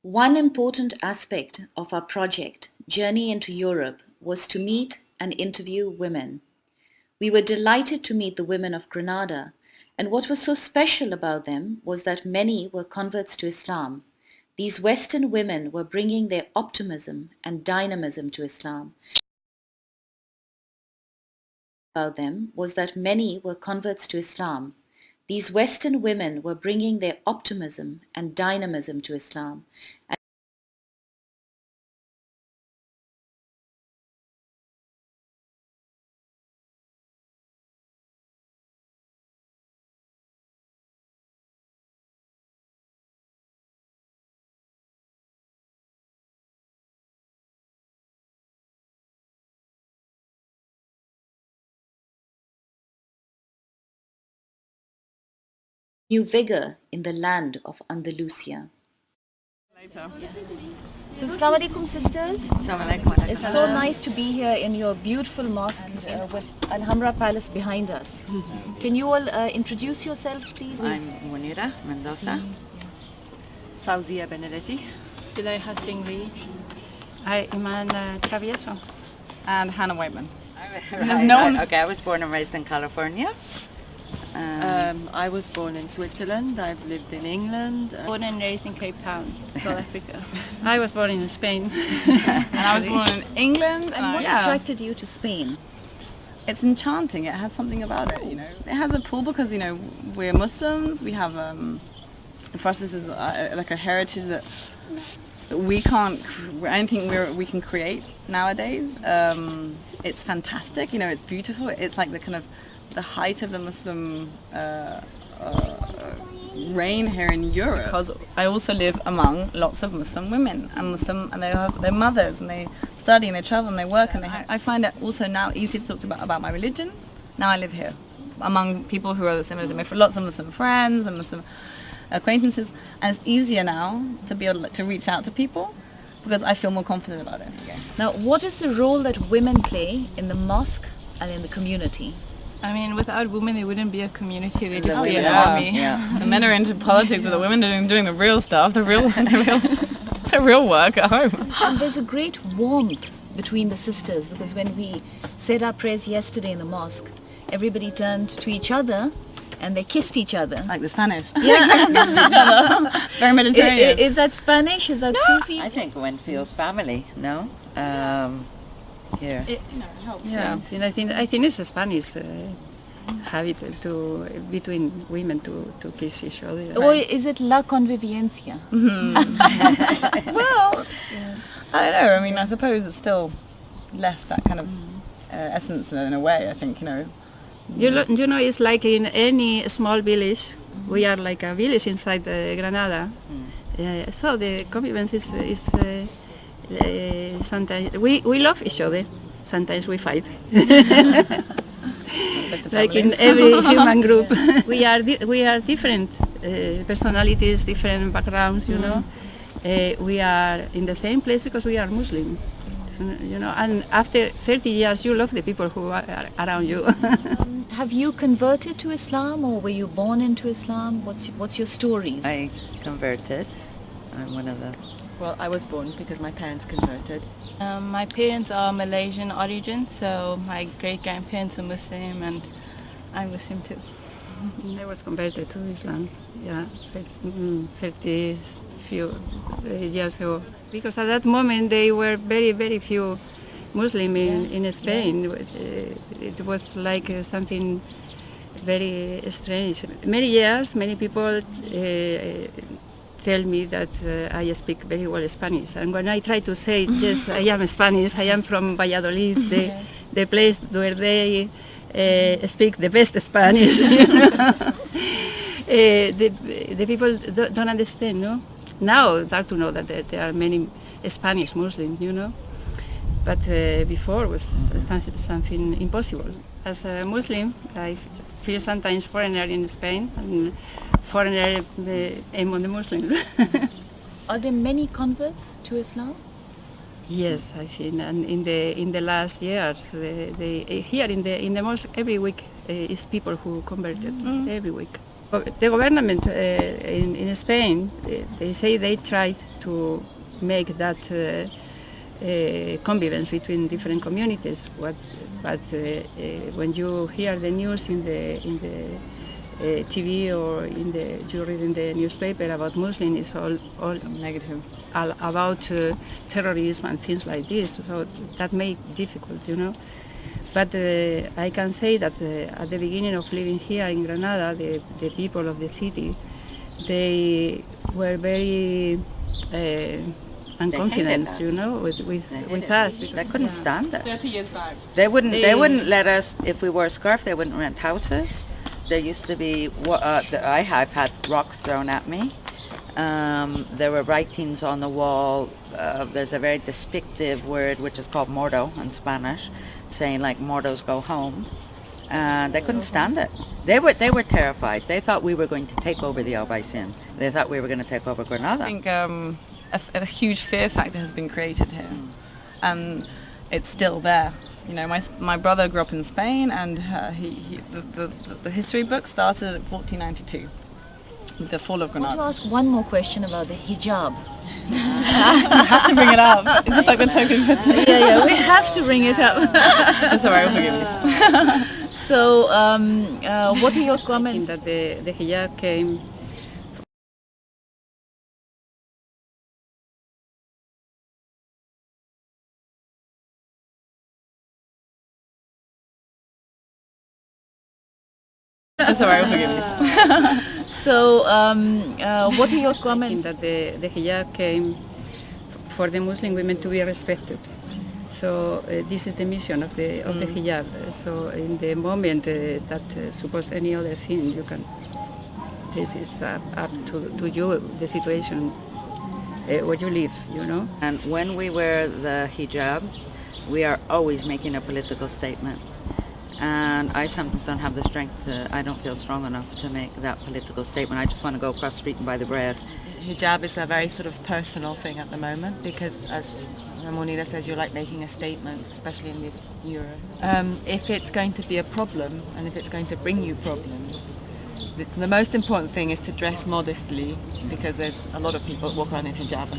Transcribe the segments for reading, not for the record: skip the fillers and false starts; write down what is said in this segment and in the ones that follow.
One important aspect of our project, Journey into Europe, was to meet and interview women. We were delighted to meet the women of Grenada, and what was so special about them was that many were converts to Islam. These Western women were bringing their optimism and dynamism to Islam. About them was that many were converts to Islam. These Western women were bringing their optimism and dynamism to Islam. New vigor in the land of Andalusia. So, Assalamu alaikum, sisters. It's so nice to be here in your beautiful mosque with Alhambra Palace behind us. Can you all introduce yourselves, please? I'm Munira Mendoza. Fauzia Benedetti. Zuleyha Singh. I Iman Travieso. And Hannah Whiteman. I was born and raised in California. I was born in Switzerland. I've lived in England. Born and raised in Cape Town, South Africa. I was born in Spain. And I was born in England. And what attracted you to Spain? It's enchanting. It has something about it, you know. It has a pull because, you know, we're Muslims. We have, for us this is like a heritage that we can't, I don't think we can create nowadays. It's fantastic, you know, it's beautiful. It's like the kind of the height of the Muslim reign here in Europe. Because I also live among lots of Muslim women and they have their mothers and they study and they travel and they work and I find it also now easy to talk about my religion. Now I live here among people who are similar to me, for lots of Muslim friends and Muslim acquaintances, and it's easier now to be able to reach out to people because I feel more confident about it. Okay. Now, what is the role that women play in the mosque and in the community? I mean, without women, there wouldn't be a community. They'd just be an Yeah. army. Yeah. The men are into politics, but the women are doing the real stuff, the real work at home. And there's a great warmth between the sisters because when we said our prayers yesterday in the mosque, everybody turned to each other and they kissed each other. Like the Spanish. Yeah. Each other. Very Mediterranean. Is that Spanish? Is that Sufi? I think one feels family, no? Here. It helps. Yeah, and I think it's a Spanish habit between women to kiss each other. Or is it la convivencia? Well, I don't know. I mean, I suppose it's still left that kind of essence in a way. I think, you know. You know, it's like in any small village. We are like a village inside Granada. So the convivence is sometimes we love each other. Sometimes we fight. Like in every human group, we are different personalities, different backgrounds. You know, we are in the same place because we are Muslim. So, you know, and after 30 years, you love the people who are around you. Have you converted to Islam or were you born into Islam? What's your story? I converted. I'm one of the... Well, I was born because my parents converted. My parents are Malaysian origin, so my great-grandparents are Muslim and I'm Muslim too. I was converted to Islam, 30 few years ago. Because at that moment they were very, very few Muslim in Spain. It was like something very strange. Many years, many people tell me that I speak very well Spanish. And when I try to say, yes, I am Spanish, I am from Valladolid, the place where they speak the best Spanish, you know? The people don't understand, no? Now start to know that there are many Spanish Muslims, you know? But before it was something impossible. As a Muslim, I feel sometimes foreigner in Spain and foreigner among the Muslims. Are there many converts to Islam? Yes, I think, and in the last years, here in the mosque every week is people who converted every week. The government in Spain, they say they tried to make that convivence between different communities. But when you hear the news in the TV or you read in the newspaper about Muslims, it's all Negative. all about terrorism and things like this. So that makes it difficult, you know. But I can say that at the beginning of living here in Granada, the people of the city, they were very unconfident, you know, with us. They couldn't stand it. 30 years back. They wouldn't let us, if we wore a scarf, they wouldn't rent houses. There used to be, I have had rocks thrown at me. There were writings on the wall. There's a very despictive word which is called mordo in Spanish, saying like mortos go home. And they couldn't stand it. They were terrified. They thought we were going to take over the Albaicin. They thought we were going to take over Granada. I think a huge fear factor has been created here, and it's still there. You know, my brother grew up in Spain, and the history book started at 1492, with the fall of I want Granada. to ask one more question about the hijab. You have to bring it up. Is this like the token question? Yeah, we have to bring it up. That's all right, I'll forgive you. So, what are your comments? That the hijab came. That's all right, I'll forgive you. So, what are your comments? That the hijab came for the Muslim women to be respected. So this is the mission of the hijab. So in the moment that suppose any other thing, you can. This is up to you, the situation where you live, you know. And when we wear the hijab, we are always making a political statement. And I sometimes don't have the strength, I don't feel strong enough to make that political statement. I just want to go across the street and buy the bread. Hijab is a very sort of personal thing at the moment because, as Monida says, you're like making a statement, especially in this era. If it's going to be a problem and if it's going to bring you problems, the most important thing is to dress modestly, because there's a lot of people that walk around in hijab.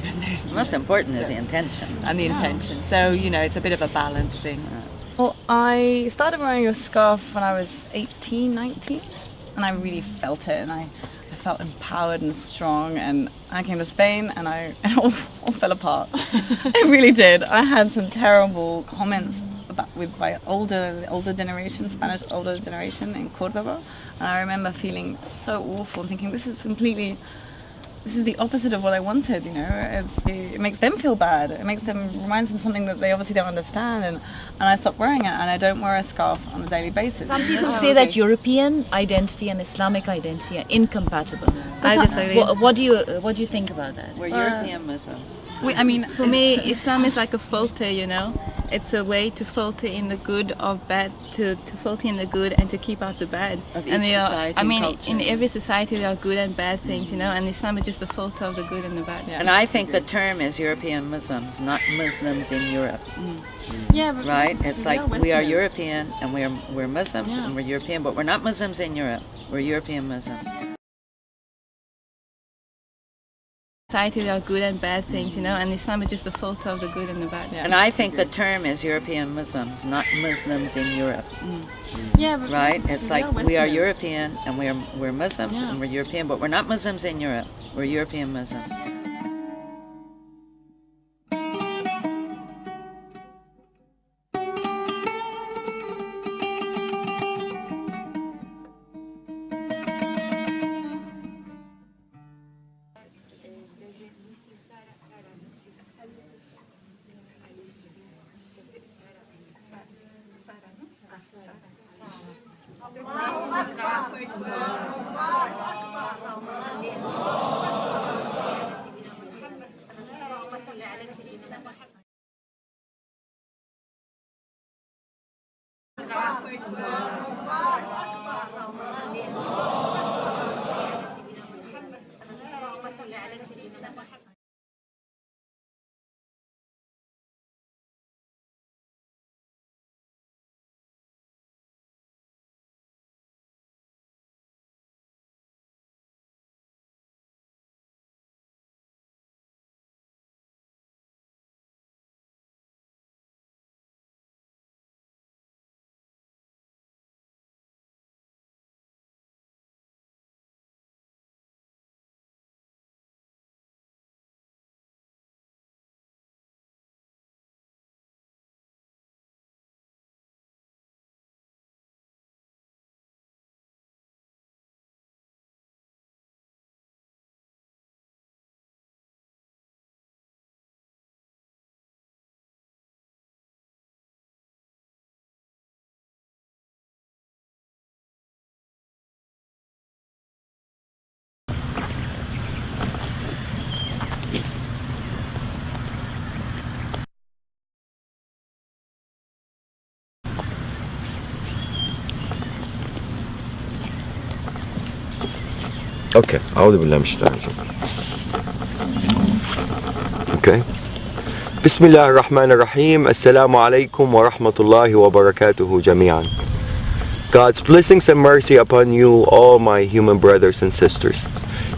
The most important is the intention. And the intention. So, you know, it's a bit of a balance thing. Well, I started wearing a scarf when I was 18, 19, and I really felt it, and I felt empowered and strong, and I came to Spain and it all fell apart. It really did. I had some terrible comments with my older generation, Spanish older generation in Cordoba, and I remember feeling so awful and thinking, this is the opposite of what I wanted, you know. It makes them feel bad. It reminds them of something that they obviously don't understand, and I stopped wearing it, and I don't wear a scarf on a daily basis. Some people say that European identity and Islamic identity are incompatible. I disagree. What do you think about that? We're European Muslims. I mean, for me, Islam is like a filter, you know. It's a way to filter in the good of bad, to filter in the good and to keep out the bad. Of each and society I mean, culture. in every society there are good and bad things, you know, and Islam is just a filter of the good and the bad. Yeah. And I think the term is European Muslims, not Muslims in Europe. Yeah, but Right? It's like are we are Western. European and we're Muslims and we're European, but we're not Muslims in Europe. We're European Muslims. Society there are good and bad things, you know, and Islam is just a filter of the good and the bad. Yeah. And I think the term is European Muslims, not Muslims in Europe. Yeah, but Right? It's like are we are Western. European and we're Muslims and we're European, but we're not Muslims in Europe. We're European Muslims. Okay. أعوذ بالله من الشيطان الرجيم. Okay. بسم الله الرحمن الرحيم. Assalamu alaikum wa rahmatullahi wa barakatuhu jami'an. God's blessings and mercy upon you, all my human brothers and sisters.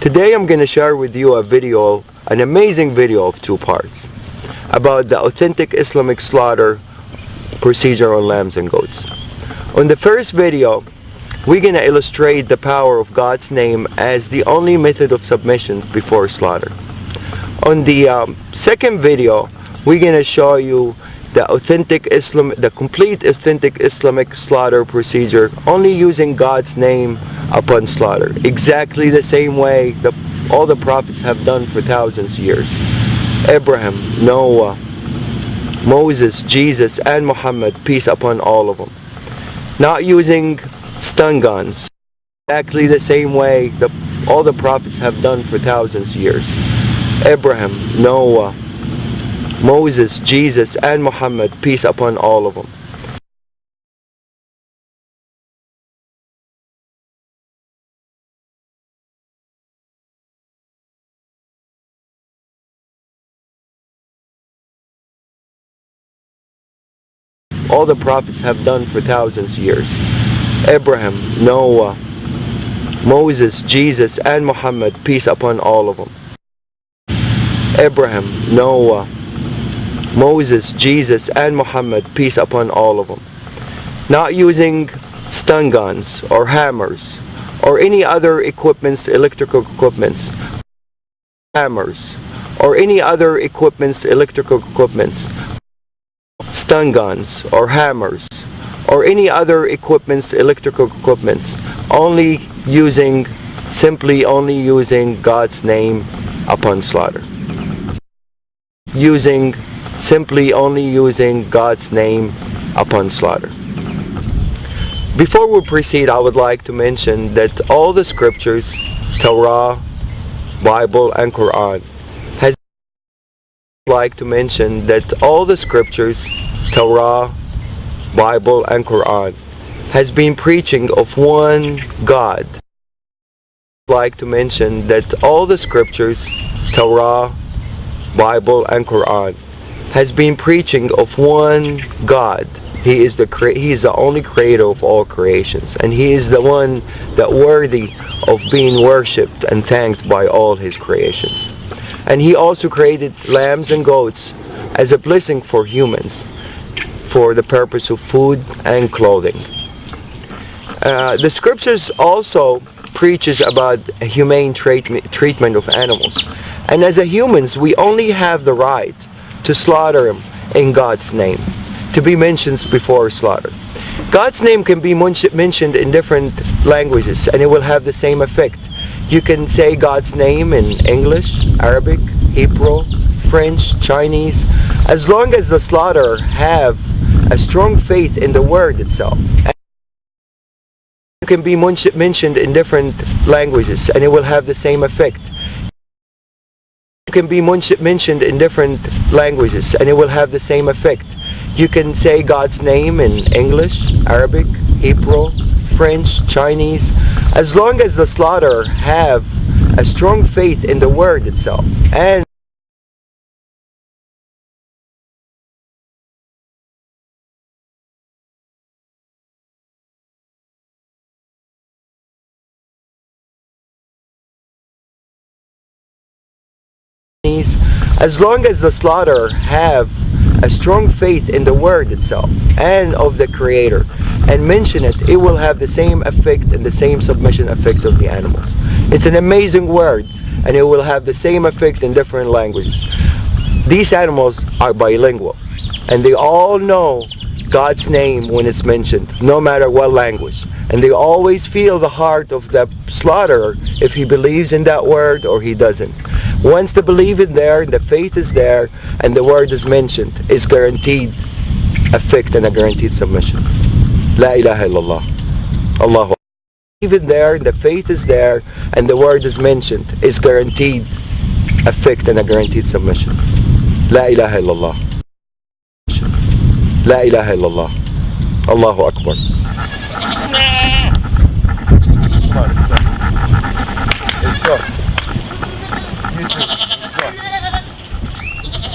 Today I'm going to share with you a video, an amazing video of 2 parts, about the authentic Islamic slaughter procedure on lambs and goats. On the first video, we're going to illustrate the power of God's name as the only method of submission before slaughter. On the second video, we're going to show you the complete authentic Islamic slaughter procedure, only using God's name upon slaughter, exactly the same way that all the prophets have done for thousands of years. Abraham, Noah, Moses, Jesus, and Muhammad, peace upon all of them. Not using stun guns, exactly the same way that all the prophets have done for thousands of years. Abraham, Noah, Moses, Jesus, and Muhammad, peace upon all of them. All the prophets have done for thousands of years. Abraham, Noah, Moses, Jesus, and Muhammad, peace upon all of them. Abraham, Noah, Moses, Jesus, and Muhammad, peace upon all of them. Not using stun guns or hammers or any other equipments, electrical equipments, stun guns or hammers or any other equipments, electrical equipments, simply only using God's name upon slaughter. Simply only using God's name upon slaughter. Before we proceed, I would like to mention that all the scriptures, Torah, Bible, and Quran, has been preaching of one God. Like to mention that all the scriptures, Torah, Bible, and Quran, has been preaching of one God. He is the only creator of all creations, and He is the one that worthy of being worshipped and thanked by all His creations. And He also created lambs and goats as a blessing for humans, for the purpose of food and clothing. The scriptures also preaches about a humane treatment of animals, and as a humans we only have the right to slaughter them in God's name, to be mentioned before slaughter. God's name can be mentioned in different languages and it will have the same effect. You can say God's name in English, Arabic, Hebrew, French, Chinese, as long as the slaughterer have a strong faith in the word itself. It can be mentioned in different languages and it will have the same effect. It can be mentioned in different languages and it will have the same effect. You can say God's name in English, Arabic, Hebrew, French, Chinese, as long as the slaughterer have a strong faith in the word itself. And as long as the slaughterer have a strong faith in the word itself and of the Creator and mention it, it will have the same effect and the same submission effect of the animals. It's an amazing word and it will have the same effect in different languages. These animals are bilingual and they all know God's name when it's mentioned, no matter what language. And they always feel the heart of the slaughterer if he believes in that word or he doesn't. Once the belief is there, the faith is there, and the word is mentioned, is guaranteed effect and a guaranteed submission. La ilaha illallah. Allahu Akbar. Even there, the faith is there, and the word is mentioned, is guaranteed effect and a guaranteed submission. La ilaha illallah. La ilaha illallah. Allahu Akbar. Go. You too. Go.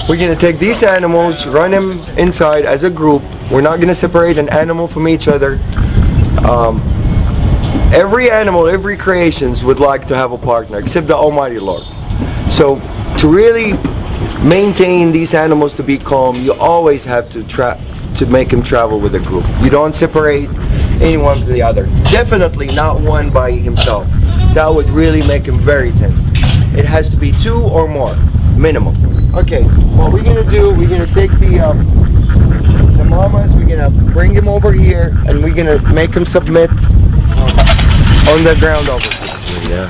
We're going to take these animals, run them inside as a group. We're not going to separate an animal from each other. Every animal, every creations would like to have a partner, except the Almighty Lord. So to really maintain these animals to be calm, you always have to make them travel with a group. You don't separate anyone from the other. Definitely not one by himself. That would really make him very tense. It has to be two or more, minimum. Okay, what we're gonna do, we're gonna take the mamas, we're gonna bring him over here, and we're gonna make him submit on the ground over here.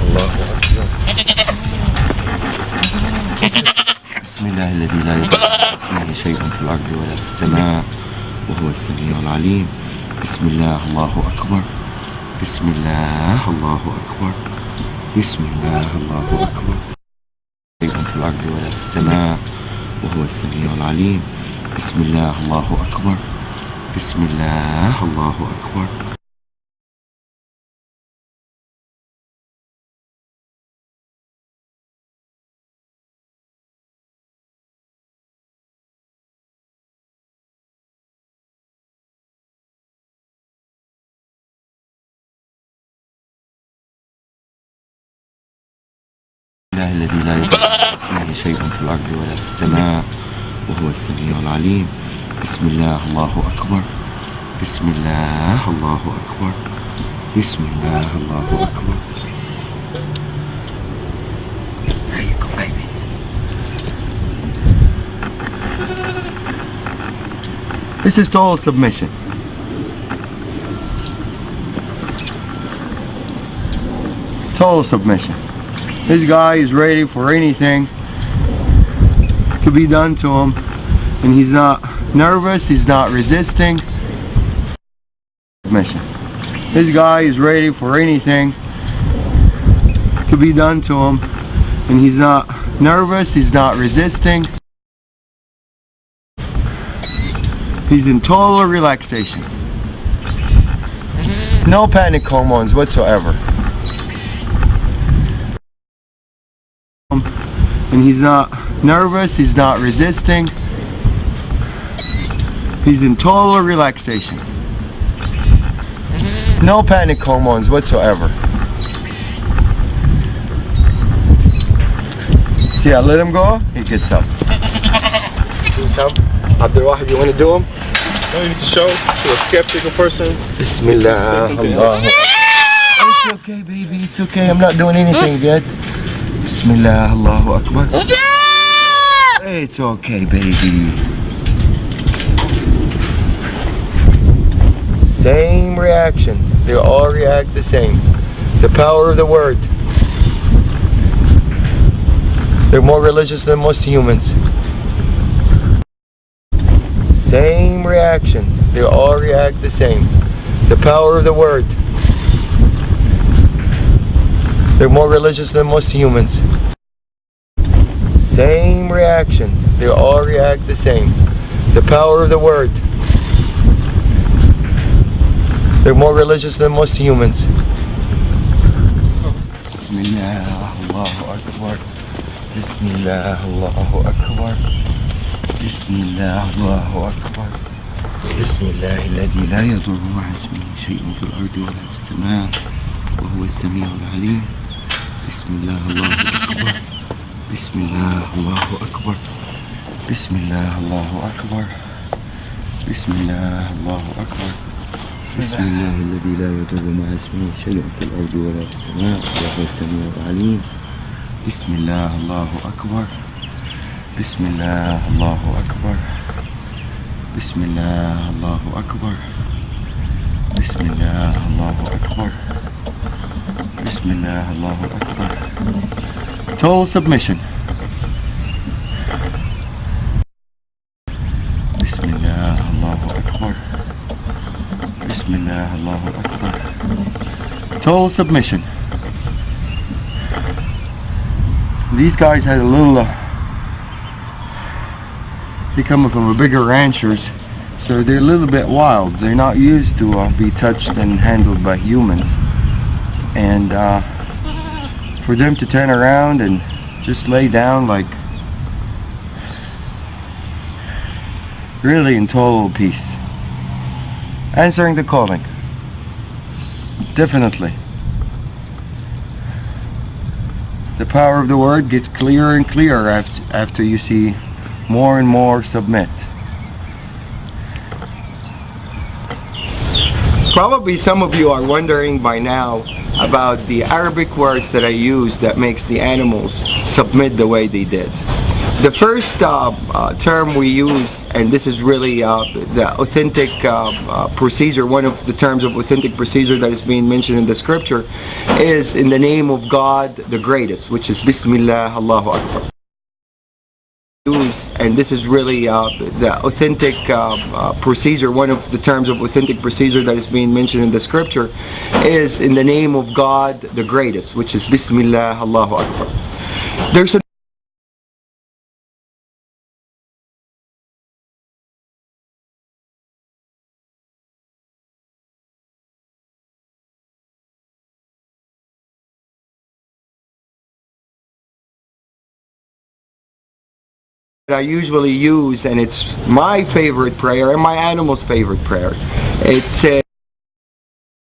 بسم الله الذي لا يضر اسمه شيء في الأرض ولا في السماء وهو السميع العليم. بسم الله الله أكبر. بسم الله الله أكبر. بسم الله الله أكبر. شيء في الأرض ولا في السماء وهو السميع العليم. بسم الله الله أكبر. بسم الله الله أكبر. الله الذي لا يضر اسمه شيء في الأرض ولا في السماء وهو السميع العليم. بسم الله الله أكبر. بسم الله الله أكبر. بسم الله الله أكبر. There you go, baby. This is total submission. Total submission. This guy is ready for anything to be done to him, and he's not nervous, he's not resisting. Submission. This guy is ready for anything to be done to him, and he's not nervous, he's not resisting. He's in total relaxation. No panic hormones whatsoever. And he's not nervous, he's not resisting. He's in total relaxation. No panic hormones whatsoever. See, I let him go, he gets up. Do some? Abdulwahid, you want to do him? No, you need to show to a skeptical person. Bismillah. It's okay, baby, it's okay. I'm not doing anything yet. Bismillah, Allahu Akbar. It's okay, baby. Same reaction. They all react the same. The power of the word. They're more religious than most humans. Same reaction. They all react the same. The power of the word. They're more religious than most humans. Same reaction. They all react the same. The power of the word. They're more religious than most humans. Bismillah, Allahu Akbar. Bismillah, Allahu Akbar. Bismillah, Allahu Akbar. Bismillah, الذي لا يضر مع اسمه شيء في الأرض ولا في السماء وهو السميع العليم. بسم الله الله أكبر. بسم الله الله أكبر. بسم الله الله أكبر. بسم الله الله أكبر. بسم الله الذي لا يضر مع اسمه شيء في الأرض ولا في السماء وهو السميع العليم. بسم الله الله أكبر. بسم الله الله أكبر. بسم الله الله أكبر. بسم الله الله أكبر. بسم الله الله أكبر. Total submission. بسم الله الله أكبر. بسم الله الله أكبر. Total submission. These guys had a little they're coming from a bigger ranchers, so they're a little bit wild. They're not used to be touched and handled by humans. And for them to turn around and just lay down like really in total peace. Answering the calling. Definitely. The power of the word gets clearer and clearer after you see more and more submit. Probably some of you are wondering by now about the Arabic words that I use that makes the animals submit the way they did. The first term we use, and this is really the authentic procedure, one of the terms of authentic procedure that is being mentioned in the scripture, is in the name of God the greatest, which is Bismillah, Allahu Akbar. And this is really the authentic procedure, one of the terms of authentic procedure that is being mentioned in the scripture, is in the name of God the greatest, which is Bismillah, Allahu Akbar. There's a that I usually use, and it's my favorite prayer and my animal's favorite prayer. It's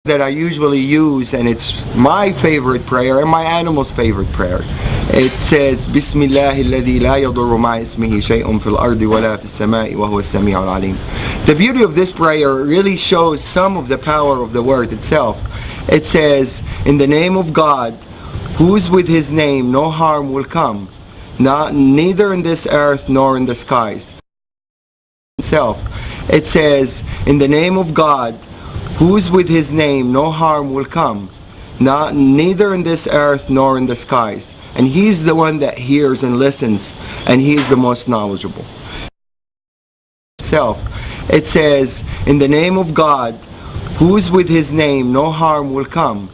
that I usually use, and it's my favorite prayer and my animal's favorite prayer. It says, Bismillah alladhi la yadurru ma'a ismihi shay'un fil ardi wa la fis sama'i wa huwa as-sami'ul alim. The beauty of this prayer really shows some of the power of the word itself. It says, in the name of God, whose with his name no harm will come, neither in this earth nor in the skies. Itself. It says, in the name of God, whose with his name no harm will come, neither in this earth nor in the skies. And he's the one that hears and listens, and he is the most knowledgeable. Itself. It says, in the name of God, whose with his name no harm will come,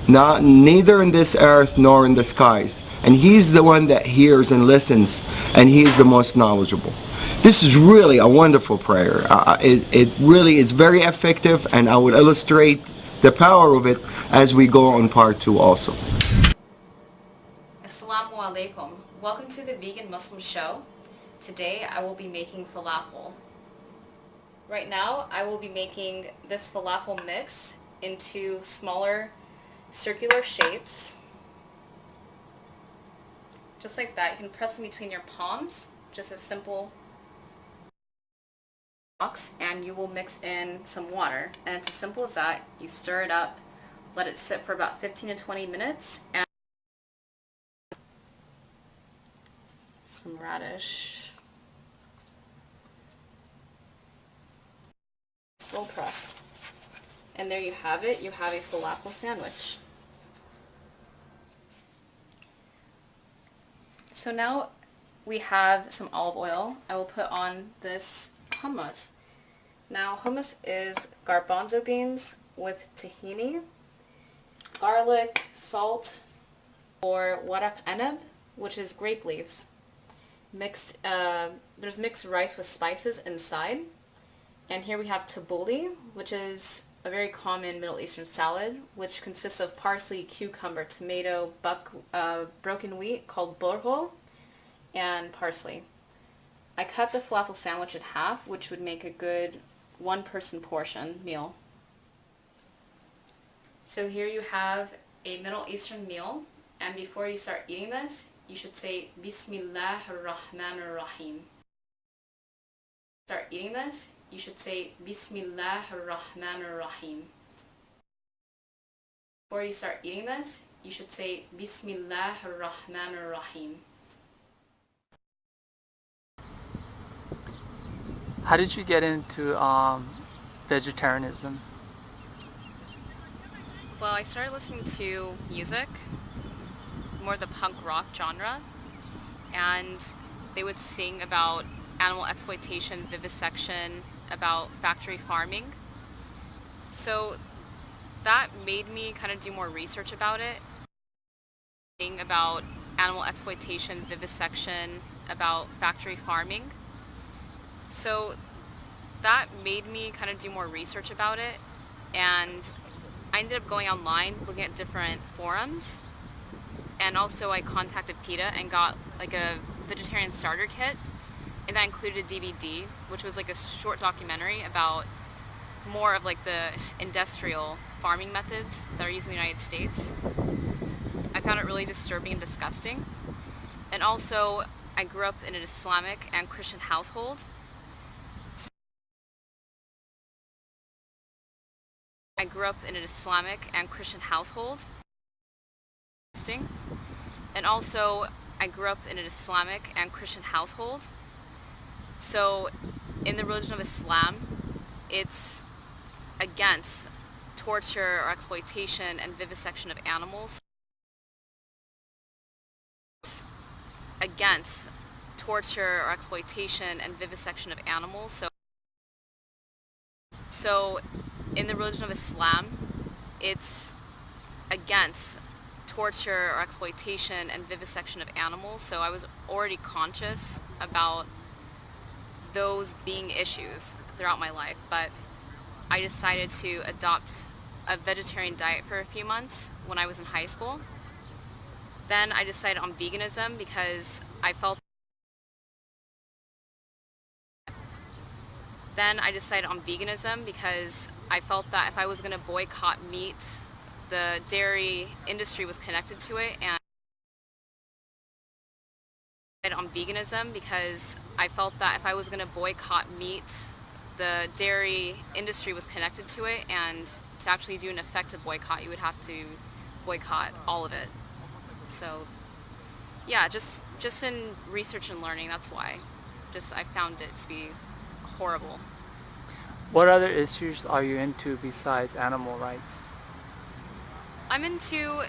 neither in this earth nor in the skies. And he's the one that hears and listens, and he is the most knowledgeable. This is really a wonderful prayer. It really is very effective, and I will illustrate the power of it as we go on part 2 also. Assalamu alaikum. Welcome to the Vegan Muslim Show. Today I will be making falafel. Right now I will be making this falafel mix into smaller circular shapes. Just like that. You can press them between your palms, just a simple box, and you will mix in some water. And it's as simple as that. You stir it up, let it sit for about 15 to 20 minutes, and some radish. Roll press. And there you have it. You have a falafel sandwich. So now we have some olive oil. I will put on this hummus. Now hummus is garbanzo beans with tahini, garlic, salt, or warak anab, which is grape leaves. There's mixed rice with spices inside. And here we have tabbouleh, which is a very common Middle Eastern salad, which consists of parsley, cucumber, tomato, broken wheat called burghul, and parsley. I cut the falafel sandwich in half, which would make a good one-person portion meal. So here you have a Middle Eastern meal, and before you start eating this, you should say Bismillah ar-Rahman ar-Rahim. Start eating this, you should say Bismillah ar-Rahman ar-Rahim. Before you start eating this, you should say Bismillah ar-Rahman ar-Rahim. How did you get into vegetarianism? Well, I started listening to music, more the punk rock genre, and they would sing about animal exploitation, vivisection, about factory farming. So that made me kind of do more research about it. About animal exploitation, vivisection, about factory farming. So that made me kind of do more research about it, and I ended up going online, looking at different forums, And also I contacted PETA and got like a vegetarian starter kit, and that included a DVD, which was like a short documentary about more of like the industrial farming methods that are used in the United States. I found it really disturbing and disgusting. And also, I grew up in an Islamic and Christian household. I grew up in an Islamic and Christian household. And also, I grew up in an Islamic and Christian household. So, in the religion of Islam, it's against torture or exploitation and vivisection of animals. Against torture or exploitation and vivisection of animals. So in the religion of Islam, it's against torture or exploitation and vivisection of animals. So I was already conscious about those being issues throughout my life, but I decided to adopt a vegetarian diet for a few months when I was in high school. Then I decided on veganism because I felt that if I was going to boycott meat, the dairy industry was connected to it, and on veganism because I felt that if I was going to boycott meat, the dairy industry was connected to it, and to actually do an effective boycott, you would have to boycott all of it. So yeah, just in research and learning, that's why. I found it to be horrible. What other issues are you into besides animal rights? I'm into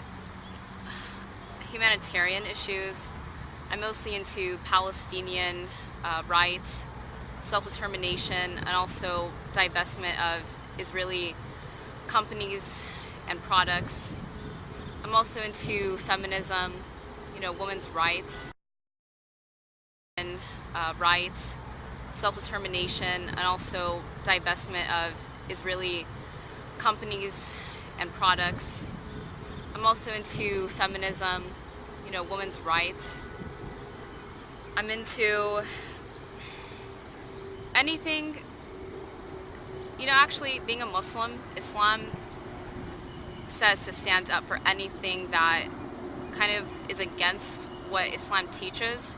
humanitarian issues. I'm mostly into Palestinian rights, self-determination, and also divestment of Israeli companies and products. I'm also into feminism, women's rights and rights, self-determination, and also divestment of Israeli companies and products. I'm also into feminism, women's rights. I'm into anything, actually being a Muslim, Islam says to stand up for anything that kind of is against what Islam teaches.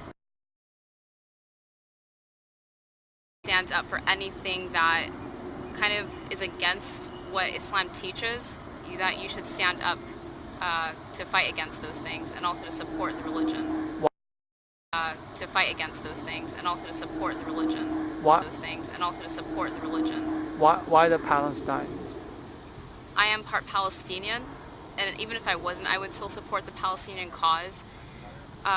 Stand up for anything that kind of is against what Islam teaches, that you should stand up to fight against those things and also to support the religion. To fight against those things and also to support the religion. Those things and also to support the religion. Why the Palestine? I am part Palestinian, and even if I wasn't, I would still support the Palestinian cause.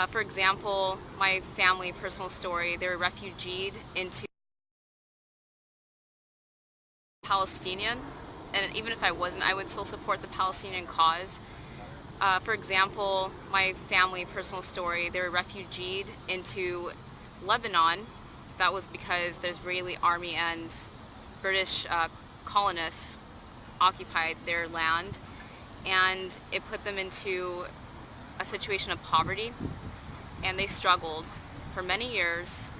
For example, my family, personal story, they were refugeed into Palestinian, and even if I wasn't, I would still support the Palestinian cause. For example, my family, personal story, they were refugeed into Lebanon. That was because the Israeli army and British colonists occupied their land, and it put them into a situation of poverty, and they struggled for many years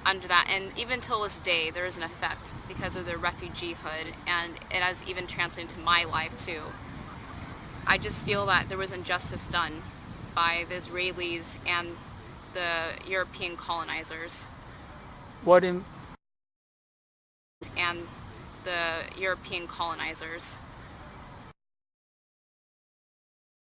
under that, and even till this day there is an effect because of their refugeehood, and it has even translated to my life too. I just feel that there was injustice done by the Israelis and the European colonizers. And the European colonizers.